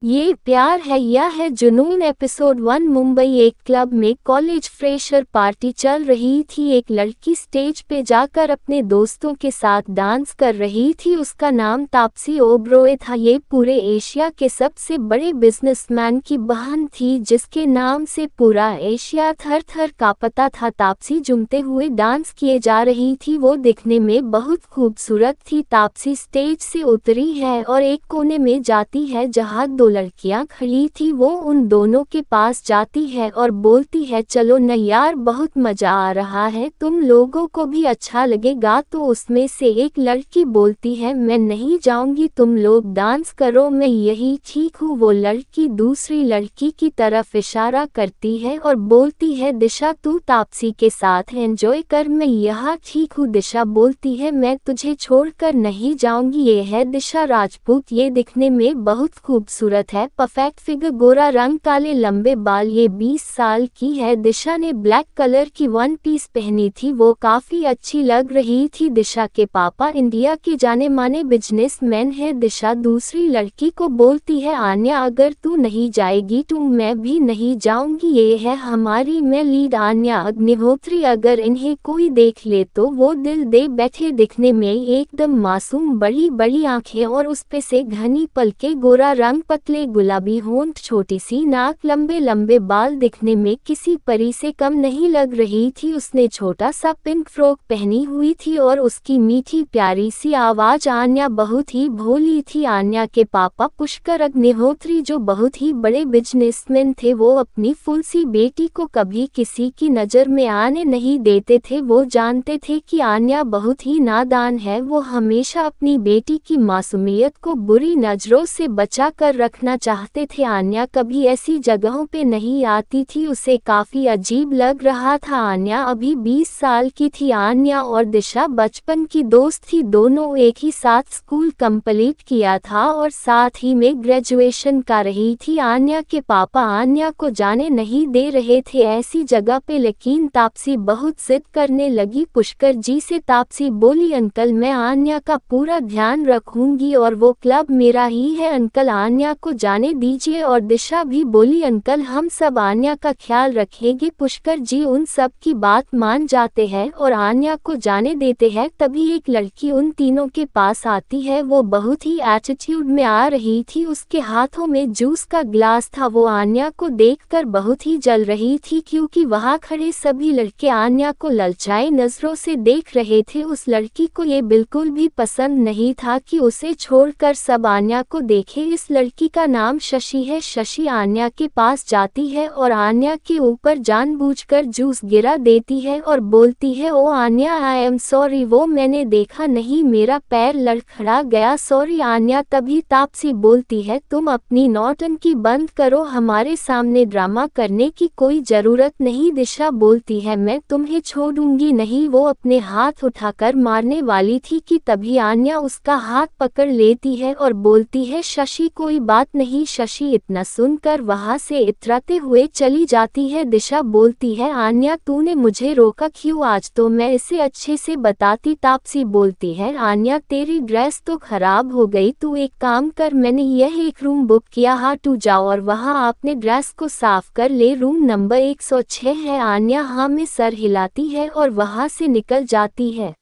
ये प्यार है या है जुनून एपिसोड 1। मुंबई एक क्लब में कॉलेज फ्रेशर पार्टी चल रही थी। एक लड़की स्टेज पे जाकर अपने दोस्तों के साथ डांस कर रही थी। उसका नाम तापसी ओबरॉय था। ये पूरे एशिया के सबसे बड़े बिजनेसमैन की बहन थी, जिसके नाम से पूरा एशिया थर थर कांपता था। तापसी झूमते हुए डांस किए जा रही थी। वो दिखने में बहुत खूबसूरत थी। तापसी स्टेज से उतरी है और एक कोने में जाती है जहाँ लड़कियां खड़ी थी। वो उन दोनों के पास जाती है और बोलती है, चलो न यार, बहुत मजा आ रहा है, तुम लोगों को भी अच्छा लगेगा। तो उसमें से एक लड़की बोलती है, मैं नहीं जाऊंगी, तुम लोग डांस करो, मैं यही ठीक हूँ। वो लड़की दूसरी लड़की की तरफ इशारा करती है और बोलती है, दिशा तू तापसी के साथ एंजॉय कर, मैं यहाँ ठीक हूँ। दिशा बोलती है, मैं तुझे छोड़कर नहीं जाऊंगी। ये है दिशा राजपूत। ये दिखने में बहुत खूबसूरत है, परफेक्ट फिगर, गोरा रंग, काले लंबे बाल। ये 20 साल की है। दिशा ने ब्लैक कलर की वन पीस पहनी थी। वो काफी अच्छी लग रही थी। दिशा के पापा इंडिया के जाने माने बिजनेसमैन है। दिशा दूसरी लड़की को बोलती है, आन्या अगर तू नहीं जाएगी तो मैं भी नहीं जाऊंगी। ये है हमारी मैं लीड आन्या अग्निहोत्री। अगर इन्हें कोई देख ले तो वो दिल दे बैठे। दिखने में एकदम मासूम, बड़ी बड़ी आंखें और उस पे से घनी पलकें, गोरा रंग, पतले गुलाबी होंठ, छोटी सी नाक, लंबे लंबे बाल। दिखने में किसी परी से कम नहीं लग रही थी। उसने छोटा सा पिंक फ्रॉक पहनी हुई थी और उसकी मीठी प्यारी सी आवाज। आन्या बहुत ही भोली थी। आन्या के पापा पुष्कर अग्निहोत्री, जो बहुत ही बड़े बिजनेसमैन थे, वो अपनी फुल सी बेटी को कभी किसी की नज़र में आने नहीं देते थे। वो जानते थे कि आन्या बहुत ही नादान है। वो हमेशा अपनी बेटी की मासूमियत को बुरी नज़रों से बचा कर रखना चाहते थे। आन्या कभी ऐसी जगहों पे नहीं आती थी। उसे काफी अजीब लग रहा था। आन्या अभी 20 साल की थी। आन्या और दिशा बचपन की दोस्त थी। दोनों एक ही साथ स्कूल कंप्लीट किया था और साथ ही में ग्रेजुएशन कर रही थी। आन्या के पापा आन्या को जाने नहीं दे रहे थे ऐसी जगह पे, लेकिन तापसी बहुत जिद करने लगी पुष्कर जी से। तापसी बोली, अंकल मैं आन्या का पूरा ध्यान रखूंगी और वो क्लब मेरा ही है अंकल, आन्या को जाने दीजिए। और दिशा भी बोली, अंकल हम सब आन्या का ख्याल रखेंगे। पुष्कर जी उन सब की बात मान जाते हैं और आन्या को जाने देते हैं। तभी एक लड़की उन तीनों के पास आती है। वो बहुत ही एटीट्यूड में आ रही थी। उसके हाथों में जूस का ग्लास था। वो आन्या को देखकर बहुत ही जल रही थी, क्योंकि वहां खड़े सभी लड़के आन्या को ललचाई नजरों से देख रहे थे। उस लड़की को ये बिल्कुल भी पसंद नहीं था कि उसे छोड़कर सब आन्या को देखे। इस लड़की का नाम शशि है। शशि आन्या के पास जाती है और आन्या के ऊपर जानबूझकर जूस गिरा देती है और बोलती है, ओ आन्या आई एम सॉरी, वो मैंने देखा नहीं, मेरा पैर लड़खड़ा गया, सॉरी आन्या। तभी तापसी बोलती है, तुम अपनी नौटंकी बंद करो, हमारे सामने ड्रामा करने की कोई जरूरत नहीं। दिशा बोलती है, मैं तुम्हें छोड़ूंगी नहीं। वो अपने हाथ उठाकर मारने वाली थी कि तभी आन्या उसका हाथ पकड़ लेती है और बोलती है, शशि कोई बात नहीं। शशि इतना सुनकर वहां से इतराते हुए चली जाती है। दिशा बोलती है, आन्या तूने मुझे रोका क्यों, आज तो मैं इसे अच्छे से बताती। तापसी बोलती है, आन्या तेरी ड्रेस तो खराब हो गई, तू एक काम कर, मैंने यह एक रूम बुक किया, हाँ तू जाओ और वहां अपने ड्रेस को साफ कर ले, रूम नंबर 106 है। आन्या हाँ में सर हिलाती है और वहां से निकल जाती है।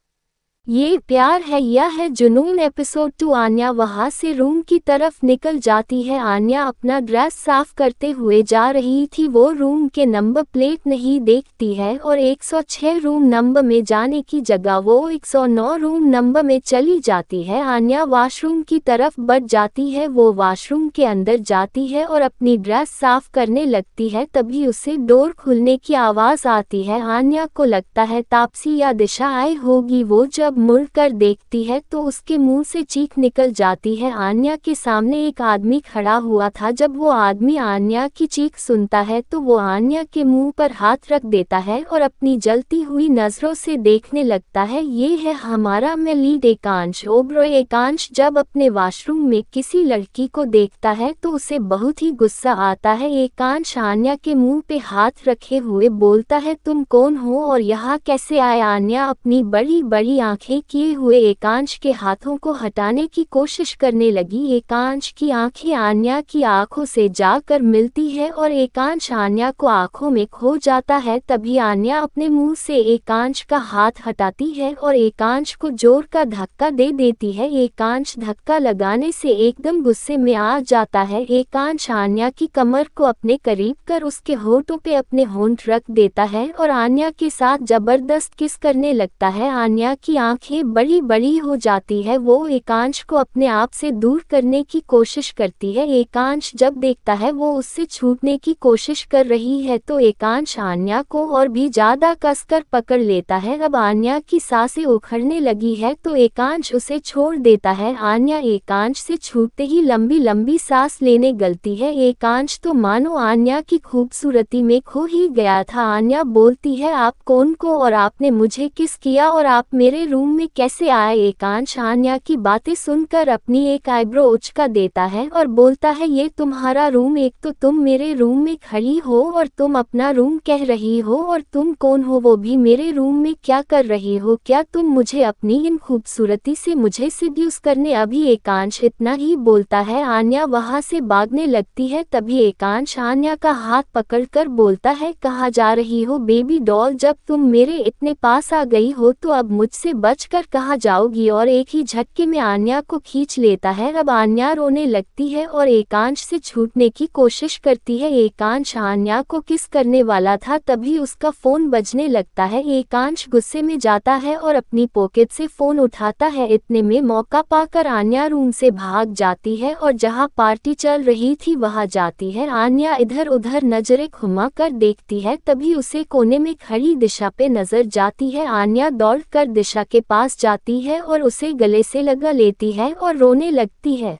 ये प्यार है या है जुनून एपिसोड 2। आन्या वहां से रूम की तरफ निकल जाती है। आन्या अपना ड्रेस साफ करते हुए जा रही थी। वो रूम के नंबर प्लेट नहीं देखती है और 106 रूम नंबर में जाने की जगह वो 109 रूम नंबर में चली जाती है। आन्या वॉशरूम की तरफ बढ़ जाती है। वो वॉशरूम के अंदर जाती है और अपनी ड्रेस साफ करने लगती है। तभी उसे डोर खुलने की आवाज आती है। आन्या को लगता है तापसी या दिशा आई होगी। वो जब मुड़कर देखती है तो उसके मुंह से चीख निकल जाती है। आन्या के सामने एक आदमी खड़ा हुआ था। जब वो आदमी आन्या की चीख सुनता है तो वो आन्या के मुंह पर हाथ रख देता है और अपनी जलती हुई नजरों से देखने लगता है। ये है हमारा मैं लीड एकांश ओबरॉय। एकांश जब अपने वॉशरूम में किसी लड़की को देखता है तो उसे बहुत ही गुस्सा आता है। एकांश आन्या के मुंह पे हाथ रखे हुए बोलता है, तुम कौन हो और यहाँ कैसे आए। आन्या अपनी बड़ी बड़ी आंखें किए हुए एकांश के हाथों को हटाने की कोशिश करने लगी। एकांश की आंखें आन्या की आंखों से जाकर मिलती है और एकांश आन्या को आंखों में खो जाता है। तभी आन्या अपने मुंह से एकांश का हाथ हटाती है और एकांश को जोर का धक्का दे देती है। एकांश धक्का लगाने से एकदम गुस्से में आ जाता है। एकांश आन्या की कमर को अपने करीब कर उसके होठों पे अपने होंठ रख देता है और आन्या के साथ जबरदस्त किस करने लगता है। आन्या की आंखें बड़ी बड़ी हो जाती है। वो एकांश को अपने आप से दूर करने की कोशिश करती है। एकांश जब देखता है वो उससे छूटने की कोशिश कर रही है तो एकांश आन्या को और भी ज्यादा कसकर पकड़ लेता है। अब आन्या की सांसें उखड़ने लगी है तो एकांश उसे छोड़ देता है। आन्या एकांश से छूटते ही लंबी लंबी सांस लेने लगती है। एकांश तो मानो आन्या की खूबसूरती में खो ही गया था। आन्या बोलती है, आप कौन को और आपने मुझे किस किया और आप मेरे रूम में कैसे आए। एकांश आन्या की बातें सुनकर अपनी एक आईब्रो उचका देता है और बोलता है, ये तुम्हारा रूम, एक तो तुम मेरे रूम में खड़ी हो और तुम अपना रूम कह रही हो, और तुम कौन हो वो भी मेरे रूम में क्या कर रही हो। क्या तुम मुझे अपनी इन खूबसूरती से मुझे सिड्यूस करने। अभी एकांश इतना ही बोलता है आन्या वहां से भागने लगती है। तभी एकांश आन्या का हाथ पकड़कर बोलता है, कहाँ जा रही हो बेबी डॉल, जब तुम मेरे इतने पास आ गई हो तो अब मुझसे बचकर कहाँ जाओगी। और एक ही झटके में आन्या को खींच लेता है। अब आन्या रोने लगती है और एकांश से छूटने की कोशिश करती है। एकांश आन्या को किस करने वाला था तभी उसका फोन बजने लगता है। एकांश गुस्से में जाता है और अपनी पॉकेट से फोन उठाता है। इतने में मौका पाकर आन्या रूम से भाग जाती है और जहां पार्टी चल रही थी वहां जाती है। आन्या इधर उधर नजरें घुमा कर देखती है तभी उसे कोने में खड़ी दिशा पे नजर जाती है। आन्या दौड़कर दिशा के पास जाती है और उसे गले से लगा लेती है और रोने लगती है।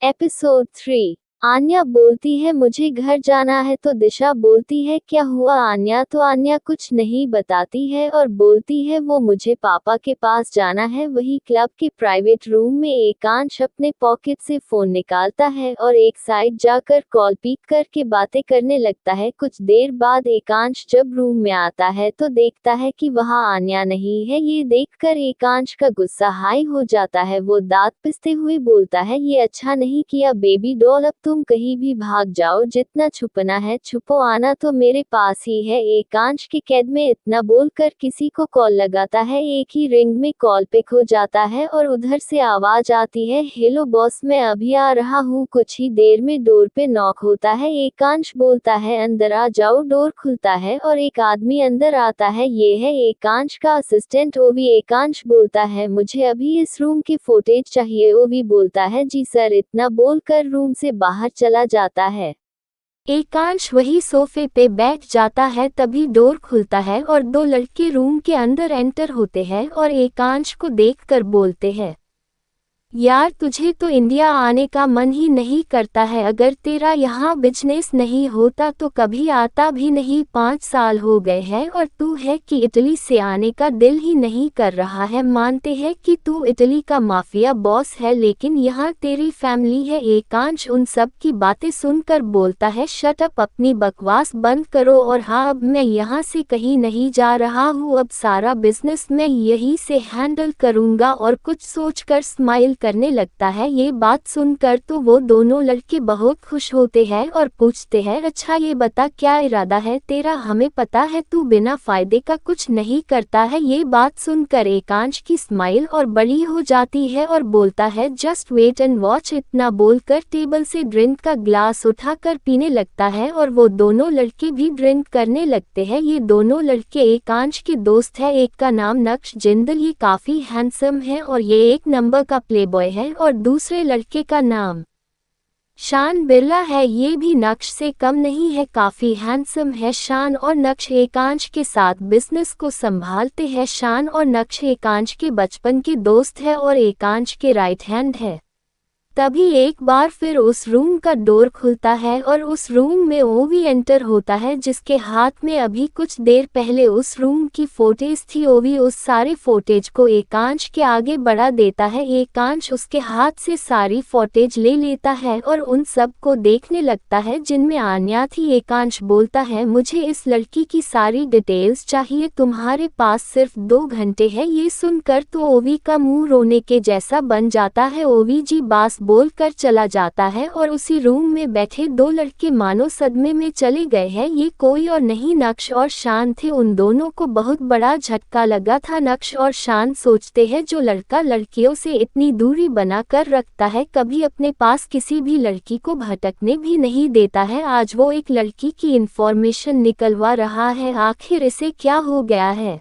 एपिसोड 3। आन्या बोलती है, मुझे घर जाना है तो दिशा बोलती है, क्या हुआ आन्या। तो आन्या कुछ नहीं बताती है और बोलती है, वो मुझे पापा के पास जाना है। वही क्लब के प्राइवेट रूम में एकांश अपने पॉकेट से फोन निकालता है और एक साइड जाकर कॉल पिक करके बातें करने लगता है। कुछ देर बाद एकांश जब रूम में आता है तो देखता है कि वहाँ आन्या नहीं है। ये देखकर एकांश का गुस्सा हाई हो जाता है। वो दांत पिसते हुए बोलता है, ये अच्छा नहीं किया बेबी डॉल, अब तुम कहीं भी भाग जाओ, जितना छुपना है छुपो, आना तो मेरे पास ही है। एकांश के कैद में इतना बोलकर किसी को कॉल लगाता है। एक ही रिंग में कॉल पिक हो जाता है और उधर से आवाज आती है, हेलो बॉस, मैं अभी आ रहा हूँ। कुछ ही देर में डोर पे नॉक होता है। एकांश बोलता है, अंदर आ जाओ। डोर खुलता है और एक आदमी अंदर आता है। ये है एकांश का असिस्टेंट ओवी। एकांश बोलता है, मुझे अभी इस रूम की फुटेज चाहिए। ओवी बोलता है, जी सर। इतना बोलकर रूम से बाहर चला जाता है। एकांश वही सोफे पे बैठ जाता है। तभी डोर खुलता है और दो लड़के रूम के अंदर एंटर होते हैं और एकांश को देखकर बोलते हैं, यार तुझे तो इंडिया आने का मन ही नहीं करता है। अगर तेरा यहाँ बिजनेस नहीं होता तो कभी आता भी नहीं। 5 साल हो गए हैं और तू है कि इटली से आने का दिल ही नहीं कर रहा है। मानते हैं कि तू इटली का माफिया बॉस है, लेकिन यहाँ तेरी फैमिली है। एकांश उन सब की बातें सुनकर बोलता है, शट अप, अपनी बकवास बंद करो। और हाँ, अब मैं यहाँ से कहीं नहीं जा रहा हूँ। अब सारा बिजनेस मैं यहीं से हैंडल करूँगा। और कुछ सोचकर स्माइल करने लगता है। ये बात सुनकर तो वो दोनों लड़के बहुत खुश होते हैं और पूछते हैं, अच्छा ये बता क्या इरादा है तेरा। हमें पता है तू बिना फायदे का कुछ नहीं करता है। ये बात सुनकर एकांश की स्माइल और बड़ी हो जाती है और बोलता है, जस्ट वेट एंड वॉच। इतना बोलकर टेबल से ड्रिंक का ग्लास उठाकर पीने लगता है और वो दोनों लड़के भी ड्रिंक करने लगते हैं। ये दोनों लड़के एकांश के दोस्त है। एक का नाम नक्श जिंदल, ये काफी हैंडसम है और ये एक नंबर का प्लेबॉय है, और दूसरे लड़के का नाम शान बिरला है। ये भी नक्श से कम नहीं है, काफी हैंडसम है। शान और नक्श एकांश के साथ बिजनेस को संभालते हैं। शान और नक्श एकांश के बचपन के दोस्त है और एकांश के राइट हैंड है। तभी एक बार फिर उस रूम का डोर खुलता है और उस रूम में ओवी एंटर होता है, जिसके हाथ में अभी कुछ देर पहले उस रूम की फोटेज थी। ओवी उस सारे फोटेज को एकांश के आगे बढ़ा देता है। एकांश उसके हाथ से सारी फोटेज ले लेता है और उन सब को देखने लगता है जिनमें आन्या थी। एकांश बोलता है, मुझे इस लड़की की सारी डिटेल्स चाहिए, तुम्हारे पास सिर्फ 2 घंटे है। ये सुनकर तो ओवी का मुंह रोने के जैसा बन जाता है। ओवी जी बास बोलकर चला जाता है और उसी रूम में बैठे 2 लड़के मानो सदमे में चले गए हैं। ये कोई और नहीं नक्श और शान थे। उन दोनों को बहुत बड़ा झटका लगा था। नक्श और शान सोचते हैं, जो लड़का लड़कियों से इतनी दूरी बना कर रखता है, कभी अपने पास किसी भी लड़की को भटकने भी नहीं देता है, आज वो एक लड़की की इंफॉर्मेशन निकलवा रहा है। आखिर इसे क्या हो गया है।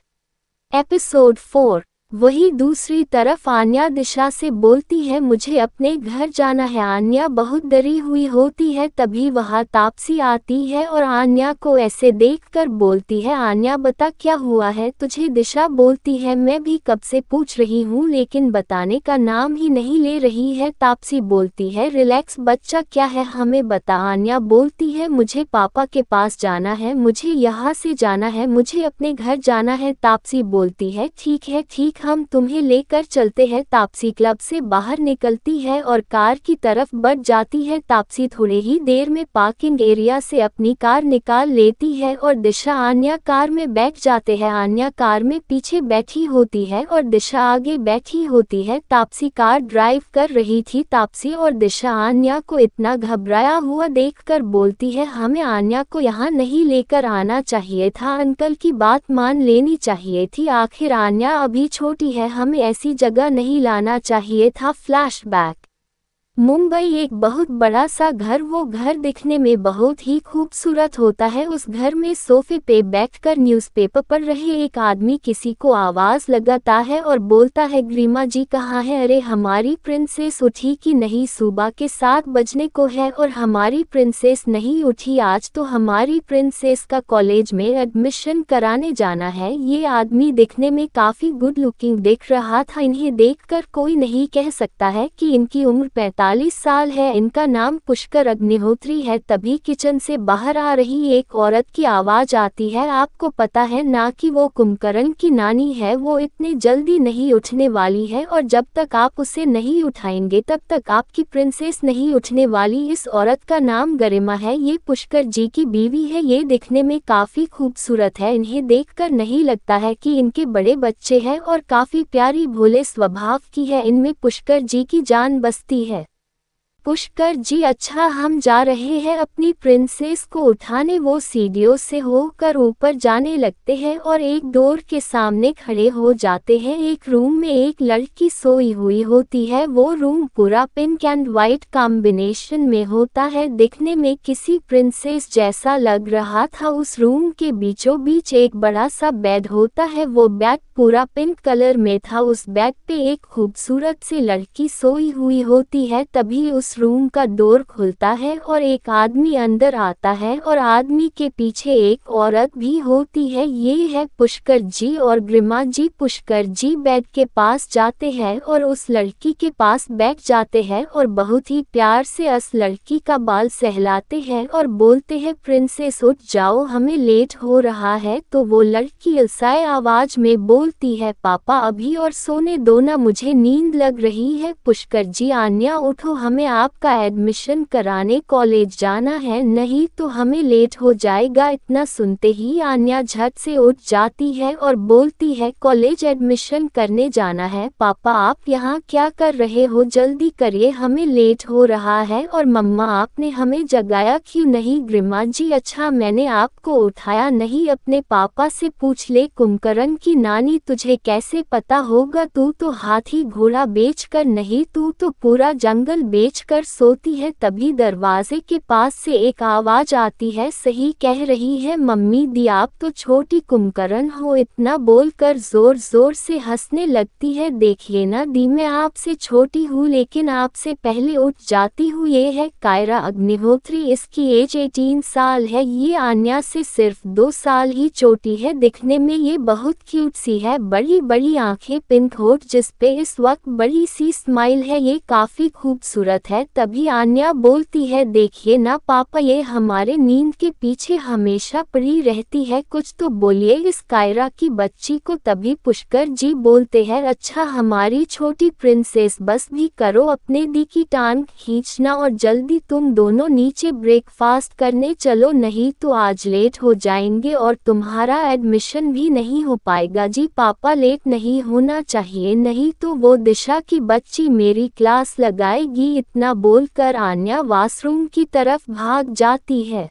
एपिसोड 4। वही दूसरी तरफ आन्या दिशा से बोलती है, मुझे अपने घर जाना है। आन्या बहुत डरी हुई होती है। तभी वहाँ तापसी आती है और आन्या को ऐसे देखकर बोलती है, आन्या बता क्या हुआ है तुझे। दिशा बोलती है, मैं भी कब से पूछ रही हूँ लेकिन बताने का नाम ही नहीं ले रही है। तापसी बोलती है, रिलैक्स बच्चा, क्या है हमें बता। आन्या बोलती है, मुझे पापा के पास जाना है, मुझे यहाँ से जाना है, मुझे अपने घर जाना है। तापसी बोलती है, ठीक है ठीक, हम तुम्हें लेकर चलते हैं। तापसी क्लब से बाहर निकलती है और कार की तरफ बढ़ जाती है। तापसी थोड़े ही देर में पार्किंग एरिया से अपनी कार निकाल लेती है और दिशा आन्या कार में बैठ जाते हैं। आन्या कार में पीछे बैठी होती है और दिशा आगे बैठी होती है। तापसी कार ड्राइव कर रही थी। तापसी और दिशा आन्या को इतना घबराया हुआ देखकर बोलती है, हमें आन्या को यहाँ नहीं लेकर आना चाहिए था, अंकल की बात मान लेनी चाहिए थी। आखिर आन्या अभी छोटी है, हमें ऐसी जगह नहीं लाना चाहिए था। फ्लैशबैक। मुंबई एक बहुत बड़ा सा घर। वो घर दिखने में बहुत ही खूबसूरत होता है। उस घर में सोफे पे बैठकर न्यूज़पेपर पढ़ रहे एक आदमी किसी को आवाज़ लगाता है और बोलता है, ग्रीमा जी कहाँ है। अरे हमारी प्रिंसेस उठी कि नहीं, सुबह के 7 बजने को है और हमारी प्रिंसेस नहीं उठी। आज तो हमारी प्रिंसेस का कॉलेज में एडमिशन कराने जाना है। ये आदमी दिखने में काफ़ी गुड लुकिंग दिख रहा था। इन्हें देखकर कोई नहीं कह सकता है कि इनकी उम्र 45 साल है। इनका नाम पुष्कर अग्निहोत्री है। तभी किचन से बाहर आ रही एक औरत की आवाज़ आती है, आपको पता है ना कि वो कुंभकर्ण की नानी है, वो इतने जल्दी नहीं उठने वाली है और जब तक आप उसे नहीं उठाएंगे तब तक आपकी प्रिंसेस नहीं उठने वाली। इस औरत का नाम गरिमा है, ये पुष्कर जी की बीवी है। ये दिखने में काफ़ी खूबसूरत है। इन्हें देखकर नहीं लगता है कि इनके बड़े बच्चे हैं और काफ़ी प्यारी भोले स्वभाव की है। इनमें पुष्कर जी की जान बसती है। पुष्कर जी, अच्छा हम जा रहे हैं अपनी प्रिंसेस को उठाने। वो सीढ़ियों से होकर ऊपर जाने लगते हैं और एक डोर के सामने खड़े हो जाते हैं। एक रूम में एक लड़की सोई हुई होती है। वो रूम पूरा पिंक एंड वाइट कॉम्बिनेशन में होता है, दिखने में किसी प्रिंसेस जैसा लग रहा था। उस रूम के बीचों बीच एक बड़ा सा बेड होता है। वो बेड पूरा पिंक कलर में था। उस बेड पे एक खूबसूरत सी लड़की सोई हुई होती है। तभी उस रूम का डोर खुलता है और एक आदमी अंदर आता है और आदमी के पीछे एक औरत भी होती है। ये है पुष्कर जी और ग्रीमा जी। पुष्कर जी बेड के पास जाते हैं और उस लड़की के पास बैठ जाते हैं और बहुत ही प्यार से उस लड़की का बाल सहलाते हैं और बोलते हैं, प्रिंसेस उठ जाओ, हमें लेट हो रहा है। तो वो लड़की अलसाए आवाज में बोलती है, पापा अभी और सोने दो ना, मुझे नींद लग रही है। पुष्कर जी, आन्या उठो, हमें आपका एडमिशन कराने कॉलेज जाना है, नहीं तो हमें लेट हो जाएगा। इतना सुनते ही आन्या झट से उठ जाती है और बोलती है, कॉलेज एडमिशन करने जाना है। पापा आप यहाँ क्या कर रहे हो, जल्दी करिए, हमें लेट हो रहा है। और मम्मा आपने हमें जगाया क्यों नहीं। ग्रीमा जी, अच्छा मैंने आपको उठाया नहीं, अपने पापा से पूछ ले। कुंभकर्ण की नानी, तुझे कैसे पता होगा, तू तो हाथी घोड़ा बेचकर नहीं, तू तो पूरा जंगल बेचकर कर सोती है तभी दरवाजे के पास से एक आवाज आती है, सही कह रही है मम्मी दी, आप तो छोटी कुंभकर्ण हो। इतना बोलकर जोर जोर से हंसने लगती है। देखिए ना दी, मैं आपसे छोटी हूँ लेकिन आपसे पहले उठ जाती हूँ। ये है कायरा अग्निहोत्री, इसकी एज 18 साल है। ये आन्या से सिर्फ 2 साल ही छोटी है। दिखने में ये बहुत क्यूट सी है, बड़ी बड़ी आंखें, पिंक होठ जिसपे इस वक्त बड़ी सी स्माइल है, ये काफी खूबसूरत है। तभी आन्या बोलती है, देखिए ना पापा, ये हमारे नींद के पीछे हमेशा पड़ी रहती है, कुछ तो बोलिए इस कायरा की बच्ची को। तभी पुष्कर जी बोलते हैं, अच्छा हमारी छोटी प्रिंसेस, बस भी करो अपने दी की टांग खींचना और जल्दी तुम दोनों नीचे ब्रेकफास्ट करने चलो, नहीं तो आज लेट हो जाएंगे और तुम्हारा एडमिशन भी नहीं हो पाएगा। जी पापा, लेट नहीं होना चाहिए, नहीं तो वो दिशा की बच्ची मेरी क्लास लगाएगी। इतना बोलकर आन्या वॉशरूम की तरफ भाग जाती है।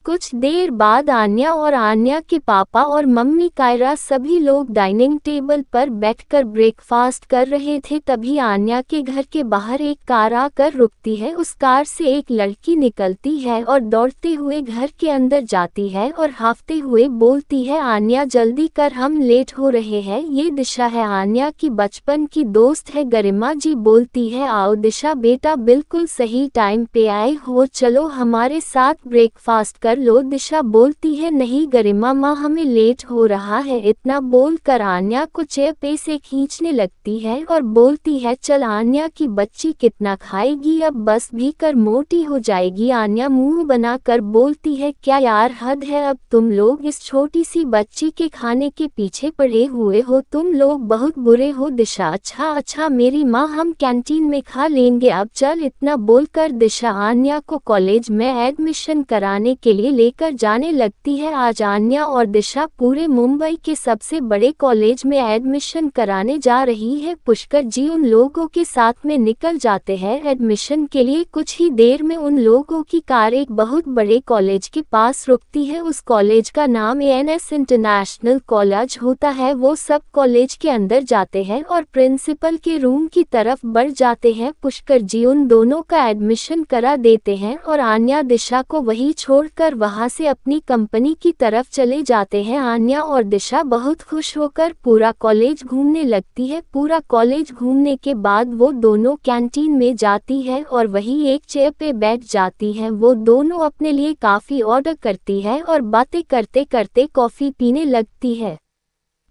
कुछ देर बाद आन्या और आन्या के पापा और मम्मी कायरा सभी लोग डाइनिंग टेबल पर बैठकर ब्रेकफास्ट कर रहे थे। तभी आन्या के घर के बाहर एक कार आकर रुकती है। उस कार से एक लड़की निकलती है और दौड़ते हुए घर के अंदर जाती है और हांफते हुए बोलती है, आन्या जल्दी कर, हम लेट हो रहे हैं। ये दिशा है, आन्या की बचपन की दोस्त है। गरिमा जी बोलती है, आओ दिशा बेटा, बिल्कुल सही टाइम पे आए हो, चलो हमारे साथ ब्रेकफास्ट कर लो। दिशा बोलती है, नहीं गरिमा माँ, हमें लेट हो रहा है। इतना बोलकर आन्या को चेयर पे से खींचने लगती है और बोलती है, चल आन्या की बच्ची, कितना खाएगी, अब बस भी कर, मोटी हो जाएगी। आन्या मुंह बनाकर बोलती है, क्या यार हद है, अब तुम लोग इस छोटी सी बच्ची के खाने के पीछे पड़े हुए हो, तुम लोग बहुत बुरे हो। दिशा, अच्छा अच्छा मेरी माँ, हम कैंटीन में खा लेंगे, अब चल। इतना बोलकर दिशा आन्या को कॉलेज में एडमिशन कराने के लिए लेकर जाने लगती है। आज आन्या और दिशा पूरे मुंबई के सबसे बड़े कॉलेज में एडमिशन कराने जा रही है। पुष्कर जी उन लोगों के साथ में निकल जाते हैं एडमिशन के लिए। कुछ ही देर में उन लोगों की कार एक बहुत बड़े कॉलेज के पास रुकती है। उस कॉलेज का नाम ANS इंटरनेशनल कॉलेज होता है। वो सब कॉलेज के अंदर जाते हैं और प्रिंसिपल के रूम की तरफ बढ़ जाते हैं। पुष्कर जी उन दोनों का एडमिशन करा देते हैं और आन्या दिशा को वही छोड़कर वहां से अपनी कंपनी की तरफ चले जाते हैं। आन्या और दिशा बहुत खुश होकर पूरा कॉलेज घूमने लगती है। पूरा कॉलेज घूमने के बाद वो दोनों कैंटीन में जाती है और वही एक चेयर पे बैठ जाती है। वो दोनों अपने लिए काफी ऑर्डर करती है और बातें करते करते कॉफी पीने लगती है।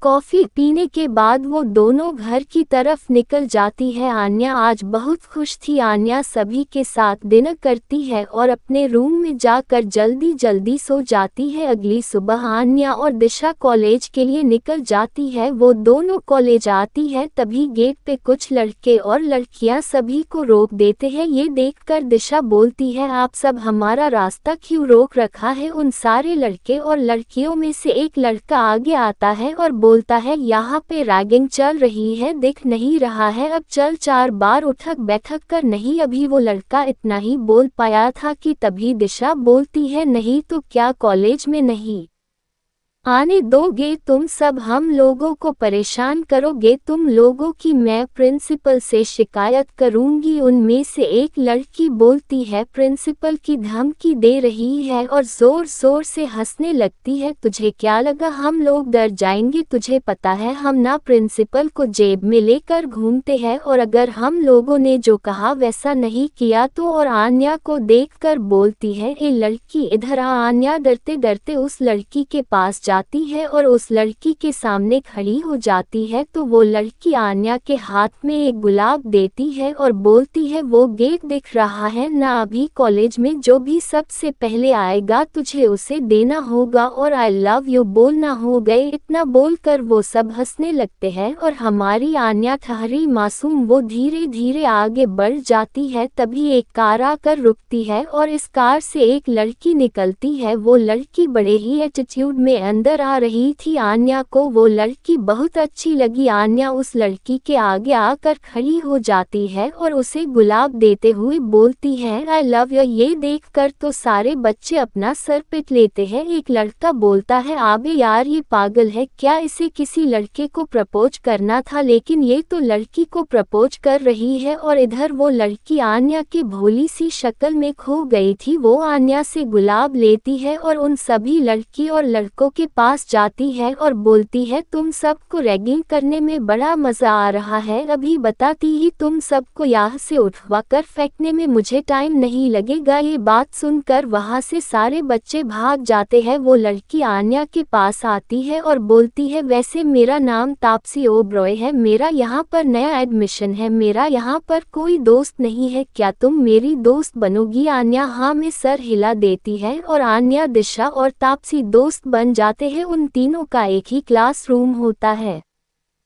कॉफी पीने के बाद वो दोनों घर की तरफ निकल जाती है। आन्या आज बहुत खुश थी। आन्या सभी के साथ डिनर करती है और अपने रूम में जाकर जल्दी जल्दी सो जाती है। अगली सुबह आन्या और दिशा कॉलेज के लिए निकल जाती है। वो दोनों कॉलेज आती है तभी गेट पे कुछ लड़के और लड़कियां सभी को रोक देते हैं। ये देखकर दिशा बोलती है, आप सब हमारा रास्ता क्यों रोक रखा है। उन सारे लड़के और लड़कियों में से एक लड़का आगे आता है और बोलता है, यहाँ पे रैगिंग चल रही है, दिख नहीं रहा है, अब चल 4 बार उठक बैठक कर। नहीं, अभी वो लड़का इतना ही बोल पाया था कि तभी दिशा बोलती है, नहीं तो क्या कॉलेज में नहीं आने दोगे तुम सब, हम लोगों को परेशान करोगे तुम लोगों की मैं प्रिंसिपल से शिकायत करूंगी। उनमें से एक लड़की बोलती है, प्रिंसिपल की धमकी दे रही है और जोर जोर से हंसने लगती है। तुझे क्या लगा हम लोग डर जाएंगे, तुझे पता है हम ना प्रिंसिपल को जेब में लेकर घूमते हैं और अगर हम लोगों ने जो कहा वैसा नहीं किया तो। और आन्या को देखकर बोलती है, ए लड़की इधर आ। आन्या डरते डरते उस लड़की के पास जाती है और उस लड़की के सामने खड़ी हो जाती है तो वो लड़की आन्या के हाथ में एक गुलाब देती है और बोलती है, वो गेट दिख रहा है ना, अभी कॉलेज में जो भी सबसे पहले आएगा तुझे उसे देना होगा और आई लव यू बोलना हो गए। इतना बोलकर वो सब हंसने लगते हैं और हमारी आन्या ठहरी मासूम वो धीरे धीरे आगे बढ़ जाती है। तभी एक कार आकर रुकती है और इस कार से एक लड़की निकलती है। वो लड़की बड़े ही एटीट्यूड में अंदर अंदर आ रही थी। आन्या को वो लड़की बहुत अच्छी लगी। आन्या उस लड़की के आगे आकर खड़ी हो जाती है और उसे गुलाब देते हुए बोलती है आई लव यू। ये देखकर तो सारे बच्चे अपना सर पीट लेते हैं। एक लड़का बोलता है आबे यार ये पागल है क्या, इसे किसी लड़के को प्रपोज करना था, लेकिन ये तो लड़की को प्रपोज कर रही है। और इधर वो लड़की आन्या की भोली सी शक्ल में खो गई थी। वो आन्या से गुलाब लेती है और उन सभी लड़की और लड़कों के पास जाती है और बोलती है तुम सबको रैगिंग करने में बड़ा मजा आ रहा है, अभी बताती ही तुम सबको यहाँ से उठवा कर फेंकने में मुझे टाइम नहीं लगेगा। ये बात सुनकर वहाँ से सारे बच्चे भाग जाते हैं। वो लड़की आन्या के पास आती है और बोलती है वैसे मेरा नाम तापसी ओबरॉय है, मेरा यहाँ पर नया एडमिशन है, मेरा यहाँ पर कोई दोस्त नहीं है, क्या तुम मेरी दोस्त बनोगी। आन्या हाँ में सर हिला देती है और आन्या, दिशा और तापसी दोस्त बन जाते हैं। उन तीनों का एक ही क्लासरूम होता है।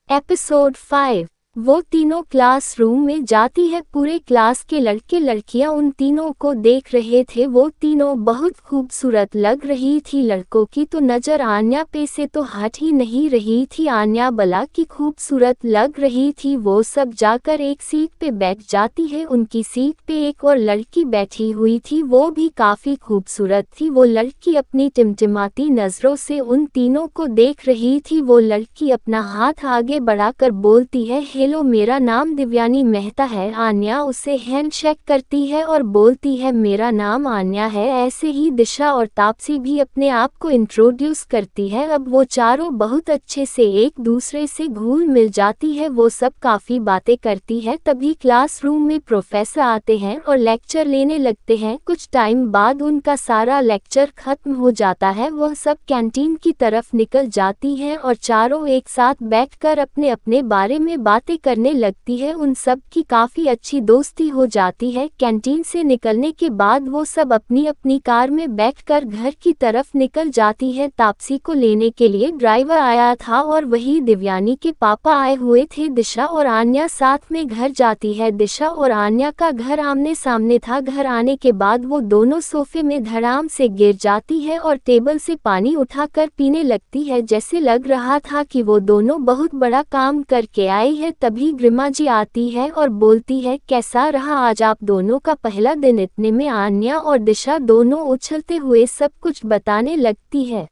एपिसोड 5 वो तीनों क्लासरूम में जाती है। पूरे क्लास के लड़के लड़कियां उन तीनों को देख रहे थे। वो तीनों बहुत खूबसूरत लग रही थी। लड़कों की तो नज़र आन्या पे से तो हट ही नहीं रही थी। आन्या बला की खूबसूरत लग रही थी। वो सब जाकर एक सीट पे बैठ जाती है। उनकी सीट पे एक और लड़की बैठी हुई थी, वो भी काफ़ी खूबसूरत थी। वो लड़की अपनी टिमटिमाती नज़रों से उन तीनों को देख रही थी। वो लड़की अपना हाथ आगे बढ़ाकर बोलती है हेलो मेरा नाम दिव्यानी मेहता है। आन्या उसे हैंडशेक करती है और बोलती है मेरा नाम आन्या है। ऐसे ही दिशा और तापसी भी अपने आप को इंट्रोड्यूस करती है। अब वो चारों बहुत अच्छे से एक दूसरे से घुल मिल जाती है। वो सब काफ़ी बातें करती है। तभी क्लासरूम में प्रोफेसर आते हैं और लेक्चर लेने लगते हैं। कुछ टाइम बाद उनका सारा लेक्चर खत्म हो जाता है। वह सब कैंटीन की तरफ निकल जाती हैं और चारों एक साथ बैठकर अपने अपने बारे में बातें करने लगती है। उन सब की काफ़ी अच्छी दोस्ती हो जाती है। कैंटीन से निकलने के बाद वो सब अपनी अपनी कार में बैठकर घर की तरफ निकल जाती है। तापसी को लेने के लिए ड्राइवर आया था और वही दिव्यानी के पापा आए हुए थे। दिशा और आन्या साथ में घर जाती है। दिशा और आन्या का घर आमने सामने था। घर आने के बाद वो दोनों सोफे में धड़ाम से गिर जाती है और टेबल से पानी उठाकर पीने लगती है। जैसे लग रहा था कि वो दोनों बहुत बड़ा काम करके आई है। तभी ग्रिमा जी आती है और बोलती है कैसा रहा आज आप दोनों का पहला दिन। इतने में आन्या और दिशा दोनों उछलते हुए सब कुछ बताने लगती है।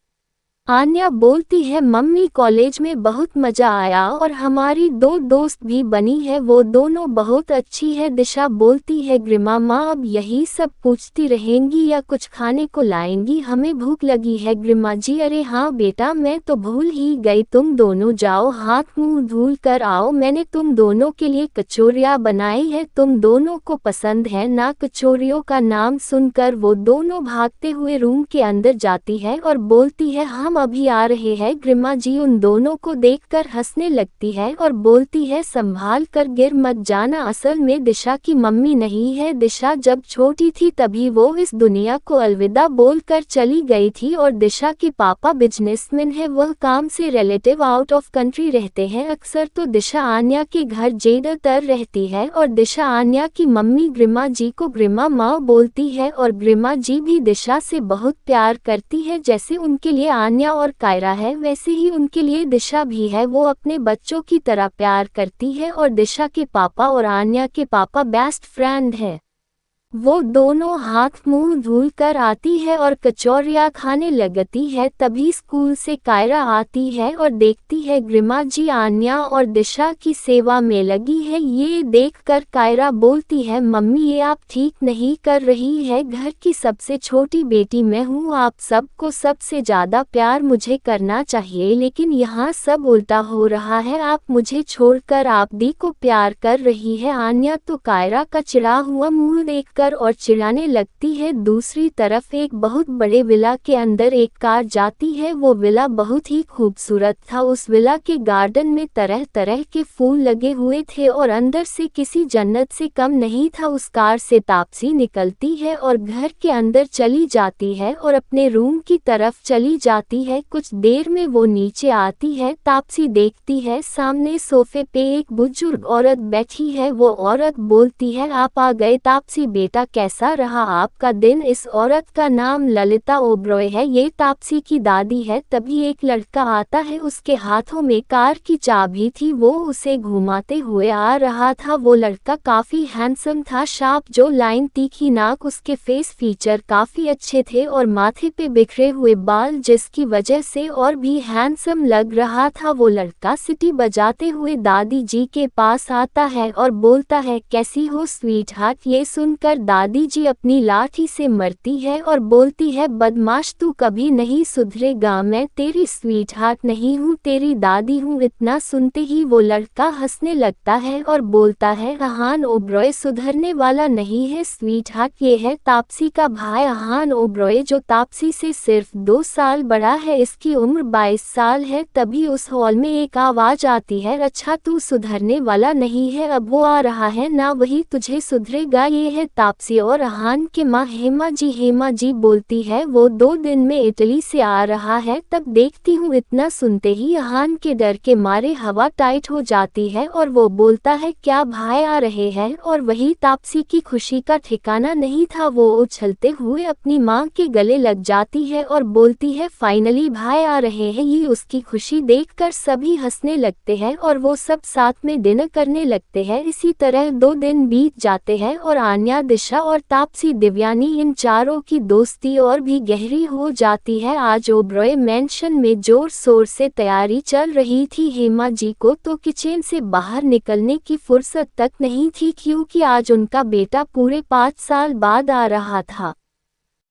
आन्या बोलती है मम्मी कॉलेज में बहुत मज़ा आया और हमारी दो दोस्त भी बनी है, वो दोनों बहुत अच्छी है। दिशा बोलती है ग्रिमा माँ अब यही सब पूछती रहेंगी या कुछ खाने को लाएंगी, हमें भूख लगी है। ग्रिमा जी अरे हाँ बेटा मैं तो भूल ही गई, तुम दोनों जाओ हाथ मुंह धुल कर आओ, मैंने तुम दोनों के लिए कचौरियाँ बनाई है, तुम दोनों को पसंद है ना। कचौरियों का नाम सुनकर वो दोनों भागते हुए रूम के अंदर जाती है और बोलती है हम अभी आ रहे हैं। ग्रिमा जी उन दोनों को देखकर हंसने लगती है और बोलती है संभाल कर गिर मत जाना, असल में दिशा की मम्मी नहीं है। दिशा जब छोटी थी तभी वो इस दुनिया को अलविदा बोलकर चली गई थी और दिशा के पापा बिजनेसमैन है, वह काम से रिलेटिव आउट ऑफ कंट्री रहते हैं। अक्सर तो दिशा आन्या के घर ज्यादातर रहती है और दिशा आन्या की मम्मी ग्रिमा जी को ग्रिमा माँ बोलती है और ग्रिमा जी भी दिशा से बहुत प्यार करती है। जैसे उनके लिए आन्या और कायरा है वैसे ही उनके लिए दिशा भी है, वो अपने बच्चों की तरह प्यार करती है और दिशा के पापा और आन्या के पापा बेस्ट फ्रेंड है। वो दोनों हाथ मुंह धुल कर आती है और कचौरियाँ खाने लगती है। तभी स्कूल से कायरा आती है और देखती है ग्रिमा जी आन्या और दिशा की सेवा में लगी है। ये देखकर कायरा बोलती है मम्मी ये आप ठीक नहीं कर रही है, घर की सबसे छोटी बेटी मैं हूँ, आप सबको सबसे ज़्यादा प्यार मुझे करना चाहिए, लेकिन यहाँ सब उल्टा हो रहा है, आप मुझे छोड़कर आप दी को प्यार कर रही है। आन्या तो कायरा का चिढ़ा हुआ मुँह देख और चिढ़ाने लगती है। दूसरी तरफ एक बहुत बड़े विला के अंदर एक कार जाती है। वो विला बहुत ही खूबसूरत था। उस विला के गार्डन में तरह तरह के फूल लगे हुए थे और अंदर से किसी जन्नत से कम नहीं था। उस कार से तापसी निकलती है और घर के अंदर चली जाती है और अपने रूम की तरफ चली जाती है। कुछ देर में वो नीचे आती है। तापसी देखती है सामने सोफे पे एक बुजुर्ग औरत बैठी है। वो औरत बोलती है आप आ गए तापसी बेटी, बेटा कैसा रहा आपका दिन। इस औरत का नाम ललिता ओबरॉय है, ये तापसी की दादी है। तभी एक लड़का आता है, उसके हाथों में कार की चाबी थी, वो उसे घुमाते हुए आ रहा था। वो लड़का काफी हैंडसम था, शार्प जो लाइन, तीखी नाक, उसके फेस फीचर काफी अच्छे थे और माथे पे बिखरे हुए बाल जिसकी वजह से और भी हैंडसम लग रहा था। वो लड़का सीटी बजाते हुए दादी जी के पास आता है और बोलता है कैसी हो स्वीट हार्ट। ये सुनकर दादी जी अपनी लाठी से मरती है और बोलती है बदमाश तू कभी नहीं सुधरेगा, मैं तेरी स्वीट हार्ट नहीं हूँ, तेरी दादी हूँ। इतना सुनते ही वो लड़का हंसने लगता है और बोलता है अहान ओबरॉय सुधरने वाला नहीं है स्वीट हार्ट, ये है तापसी का भाई अहान ओबरॉय जो तापसी से सिर्फ 2 साल बड़ा है, इसकी उम्र 22 साल है। तभी उस हॉल में एक आवाज आती है, अच्छा तू सुधरने वाला नहीं है, अब वो आ रहा है ना, वही तुझे सुधरेगा। ये है तापसी और अहान के माँ हेमा जी। हेमा जी बोलती है वो 2 दिन में इटली से आ रहा है। तब देखती हूँ इतना सुनते ही अहान के डर के मारे हवा टाइट हो जाती है और वो बोलता है क्या भाई आ रहे हैं, और वही तापसी की खुशी का ठिकाना नहीं था। वो उछलते हुए अपनी माँ के गले लग जाती है और बोलती है फाइनली भाई आ रहे हैं। ये उसकी खुशी देखकर सभी हंसने लगते हैं और वो सब साथ में डिनर करने लगते हैं। इसी तरह 2 दिन बीत जाते हैं और आन्या, दिशा और तापसी दिव्यानी, इन चारों की दोस्ती और भी गहरी हो जाती है। आज ओबरॉय मैंशन में जोर शोर से तैयारी चल रही थी। हेमा जी को तो किचन से बाहर निकलने की फुर्सत तक नहीं थी क्योंकि आज उनका बेटा पूरे 5 साल बाद आ रहा था।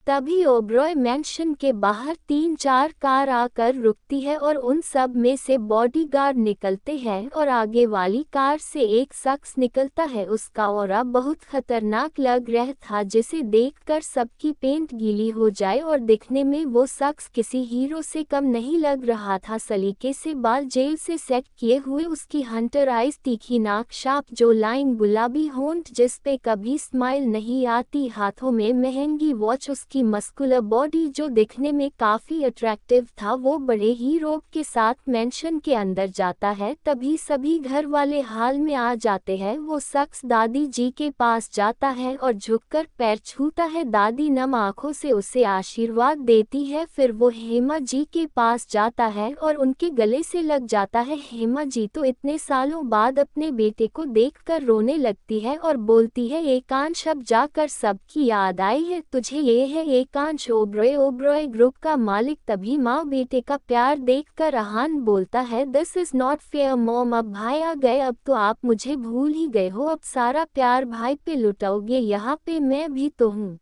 तभी ओबरॉय मैंशन के बाहर 3-4 कार आकर रुकती है और उन सब में से बॉडीगार्ड निकलते हैं और आगे वाली कार से एक शख्स निकलता है। उसका ऑरा बहुत खतरनाक लग रहा था जिसे देखकर सबकी पेंट गीली हो जाए, और दिखने में वो शख्स किसी हीरो से कम नहीं लग रहा था। सलीके से बाल जेल से सेट किए हुए, उसकी हंटर आइज, तीखी नाक, शार्प जो लाइन, गुलाबी होंठ जिस पे कभी स्माइल नहीं आती, हाथों में महंगी वॉच, उसकी मस्कुलर बॉडी जो दिखने में काफी अट्रैक्टिव था। वो बड़े ही रोब के साथ मेंशन के अंदर जाता है। तभी सभी घर वाले हाल में आ जाते हैं। वो शख्स दादी जी के पास जाता है और झुककर पैर छूता है। दादी नम आंखों से उसे आशीर्वाद देती है। फिर वो हेमा जी के पास जाता है और उनके गले से लग जाता है। हेमा जी तो इतने सालों बाद अपने बेटे को देखकर रोने लगती है और बोलती है एकांश अब जाकर सबकी याद आई है तुझे। ये है एकांश ओबरॉय ग्रुप का मालिक। तभी माँ बेटे का प्यार देखकर अहान बोलता है this is not fair mom, अब भाई आ गए, अब तो आप मुझे भूल ही गए हो, अब सारा प्यार भाई पे लुटाओगे, यहाँ पे मैं भी तो हूँ।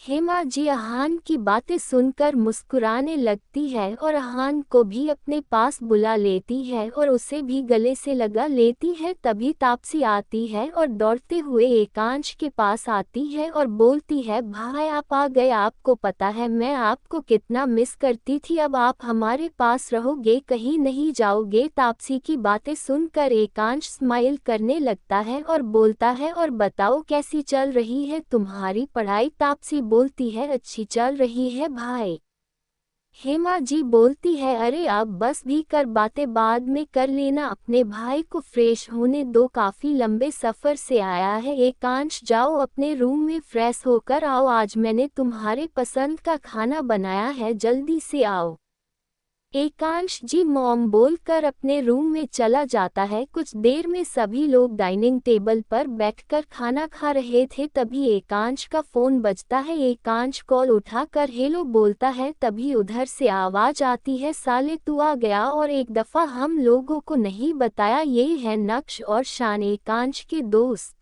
हेमा जी अहान की बातें सुनकर मुस्कुराने लगती है और अहान को भी अपने पास बुला लेती है और उसे भी गले से लगा लेती है। तभी तापसी आती है और दौड़ते हुए एकांश के पास आती है और बोलती है भाई आप आ गए, आपको पता है मैं आपको कितना मिस करती थी, अब आप हमारे पास रहोगे, कहीं नहीं जाओगे। तापसी की बातें सुनकर एकांश स्माइल करने लगता है और बोलता है और बताओ कैसी चल रही है तुम्हारी पढ़ाई। तापसी बोलती है अच्छी चल रही है भाई। हेमा जी बोलती है अरे अब बस भी कर, बातें बाद में कर लेना, अपने भाई को फ्रेश होने दो, काफी लंबे सफर से आया है। एकांश जाओ अपने रूम में फ्रेश होकर आओ, आज मैंने तुम्हारे पसंद का खाना बनाया है, जल्दी से आओ। एकांश जी मॉम बोलकर अपने रूम में चला जाता है। कुछ देर में सभी लोग डाइनिंग टेबल पर बैठकर खाना खा रहे थे। तभी एकांश का फोन बजता है। एकांश कॉल उठाकर हेलो बोलता है। तभी उधर से आवाज आती है साले तू आ गया, और एक दफा हम लोगों को नहीं बताया, ये है नक्श और शान एकांश के दोस्त।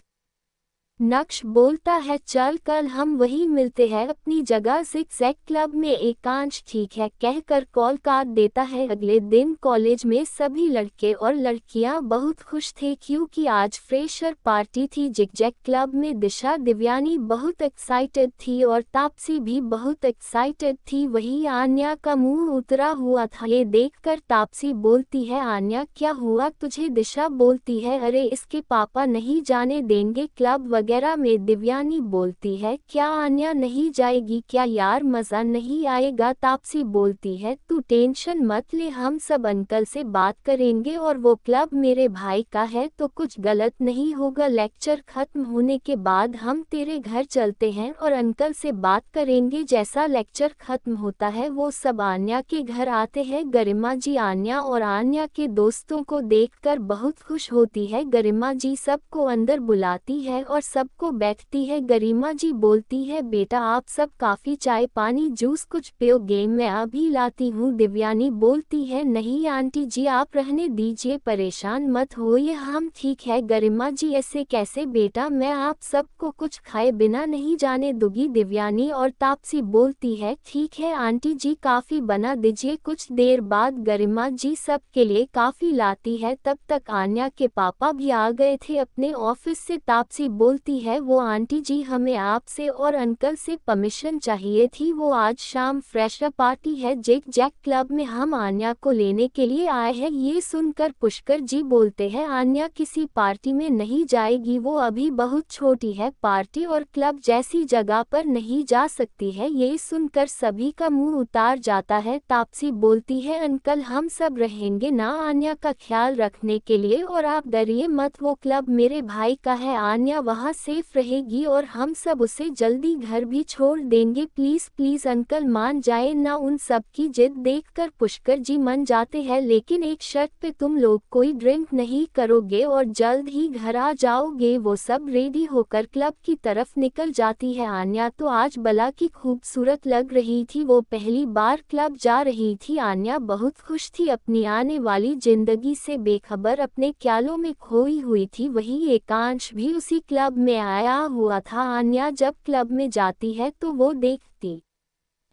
नक्श बोलता है चल कल हम वहीं मिलते हैं अपनी जगह जिगजैग क्लब में। एकांश ठीक है कहकर कॉल काट देता है। अगले दिन कॉलेज में सभी लड़के और लड़कियां बहुत खुश थे क्योंकि आज फ्रेशर पार्टी थी जिगजैग क्लब में। दिशा दिव्यानी बहुत एक्साइटेड थी और तापसी भी बहुत एक्साइटेड थी, वही आन्या का मुंह उतरा हुआ था। ये देखकर तापसी बोलती है आन्या क्या हुआ तुझे। दिशा बोलती है अरे इसके पापा नहीं जाने देंगे, क्लब वगैरह वगैरह में दिव्यानी बोलती है, क्या आन्या नहीं जाएगी क्या यार, मज़ा नहीं आएगा। तापसी बोलती है, तू टेंशन मत ले, हम सब अंकल से बात करेंगे और वो क्लब मेरे भाई का है तो कुछ गलत नहीं होगा। लेक्चर खत्म होने के बाद हम तेरे घर चलते हैं और अंकल से बात करेंगे। जैसा लेक्चर खत्म होता है वो सब आन्या के घर आते हैं। गरिमा जी आन्या और आन्या के दोस्तों को देखकर बहुत खुश होती है। गरिमा जी सबको अंदर बुलाती है और सबको बैठती है। गरिमा जी बोलती है, बेटा आप सब काफ़ी चाय पानी जूस कुछ पियोगे, मैं अभी लाती हूँ। दिव्यानी बोलती है, नहीं आंटी जी आप रहने दीजिए, परेशान मत होइए, हम ठीक है। गरिमा जी ऐसे कैसे बेटा, मैं आप सबको कुछ खाए बिना नहीं जाने दूंगी। दिव्यानी और तापसी बोलती है, ठीक है आंटी जी काफ़ी बना दीजिए। कुछ देर बाद गरिमा जी सब के लिए काफ़ी लाती है। तब तक आन्या के पापा भी आ गए थे अपने ऑफिस से। तापसी बोलती है, वो आंटी जी हमें आपसे और अंकल से परमिशन चाहिए थी, वो आज शाम फ्रेशर पार्टी है जैक जैक क्लब में, हम आन्या को लेने के लिए आए हैं। ये सुनकर पुष्कर जी बोलते हैं, आन्या किसी पार्टी में नहीं जाएगी, वो अभी बहुत छोटी है, पार्टी और क्लब जैसी जगह पर नहीं जा सकती है। ये सुनकर सभी का मुंह उतार जाता है। तापसी बोलती है, अंकल हम सब रहेंगे ना आन्या का ख्याल रखने के लिए, और आप डरिए मत, वो क्लब मेरे भाई का है, आन्या वहाँ सेफ रहेगी और हम सब उसे जल्दी घर भी छोड़ देंगे। प्लीज़ प्लीज़ अंकल मान जाए ना। उन सब की जिद देखकर पुष्कर जी मन जाते हैं, लेकिन एक शर्त पे, तुम लोग कोई ड्रिंक नहीं करोगे और जल्द ही घर आ जाओगे। वो सब रेडी होकर क्लब की तरफ निकल जाती है। आन्या तो आज बला की खूबसूरत लग रही थी, वो पहली बार क्लब जा रही थी। आन्या बहुत खुश थी, अपनी आने वाली जिंदगी से बेखबर अपने ख्यालों में खोई हुई थी। वही एकांश भी उसी क्लब में आया हुआ था। आन्या जब क्लब में जाती है तो वो देखती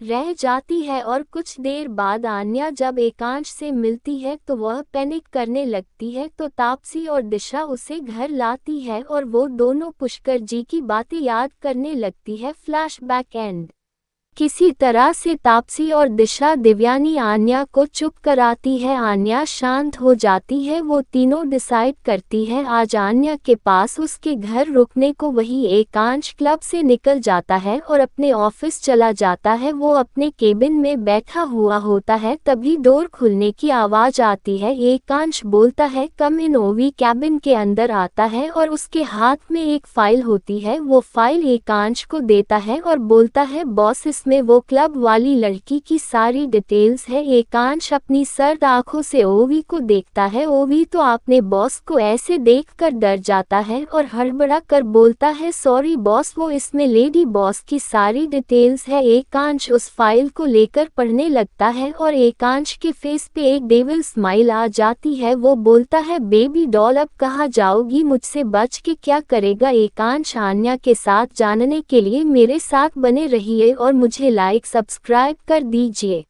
रह जाती है और कुछ देर बाद आन्या जब एकांश से मिलती है तो वह पैनिक करने लगती है। तो तापसी और दिशा उसे घर लाती है और वो दोनों पुष्कर जी की बातें याद करने लगती है। Flashback and. किसी तरह से तापसी और दिशा दिव्यानी आन्या को चुप कराती है। आन्या शांत हो जाती है। वो तीनों डिसाइड करती है आज आन्या के पास उसके घर रुकने को। वही एकांश क्लब से निकल जाता है और अपने ऑफिस चला जाता है। वो अपने केबिन में बैठा हुआ होता है, तभी डोर खुलने की आवाज़ आती है। एकांश बोलता है, कम इन। ओवी कैबिन के अंदर आता है और उसके हाथ में एक फाइल होती है। वो फाइल एकांश को देता है और बोलता है, बॉस में वो क्लब वाली लड़की की सारी डिटेल्स है। एकांश अपनी सर्द आंखों से ओवी को देखता है। ओवी तो अपने बॉस को ऐसे देखकर डर जाता है और हड़बड़ा कर बोलता है, सॉरी बॉस, वो इसमें लेडी बॉस की सारी डिटेल्स है। एकांश उस फाइल को लेकर पढ़ने लगता है और एकांश के फेस पे एक डेविल स्माइल आ जाती है। वो बोलता है, बेबी डॉल अब कहाँ जाओगी, मुझसे बच के क्या करेगा। एकांश आन्या के साथ जानने के लिए मेरे साथ बने रहिए और मुझे लाइक सब्सक्राइब कर दीजिए।